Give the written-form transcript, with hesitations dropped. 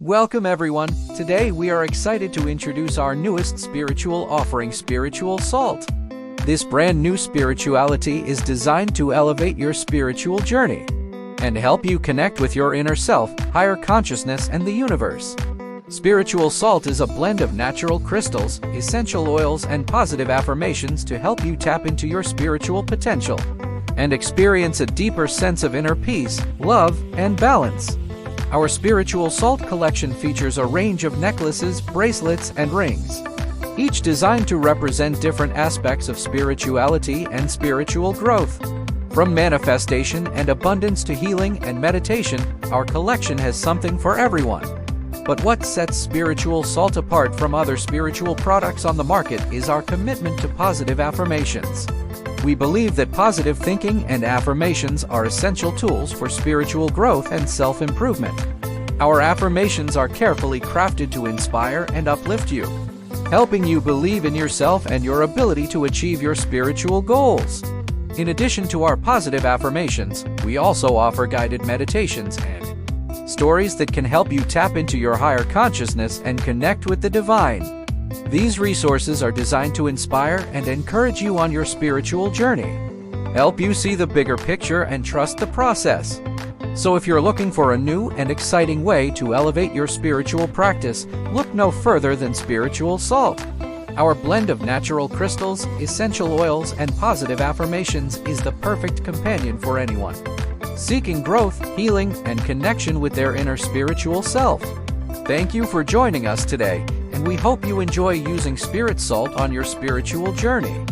Welcome everyone. Today we are excited to introduce our newest spiritual offering, Spiritual Salt. This brand new spirituality is designed to elevate your spiritual journey and help you connect with your inner self, higher consciousness, and the universe. Spiritual Salt is a blend of natural crystals, essential oils, and positive affirmations to help you tap into your spiritual potential and experience a deeper sense of inner peace, love, and balance. Our Spiritual Salt collection features a range of necklaces, bracelets, and rings, each designed to represent different aspects of spirituality and spiritual growth. From manifestation and abundance to healing and meditation, our collection has something for everyone. But what sets Spiritual Salt apart from other spiritual products on the market is our commitment to positive affirmations. We believe that positive thinking and affirmations are essential tools for spiritual growth and self-improvement. Our affirmations are carefully crafted to inspire and uplift you, helping you believe in yourself and your ability to achieve your spiritual goals. In addition to our positive affirmations, we also offer guided meditations and stories that can help you tap into your higher consciousness and connect with the divine. These resources are designed to inspire and encourage you on your spiritual journey, help you see the bigger picture, and trust the process. So if you're looking for a new and exciting way to elevate your spiritual practice, look no further than Spiritual Salt. Our blend of natural crystals, essential oils, and positive affirmations is the perfect companion for anyone seeking growth, healing, and connection with their inner spiritual self. Thank you for joining us today, and we hope you enjoy using Spirit Salt on your spiritual journey.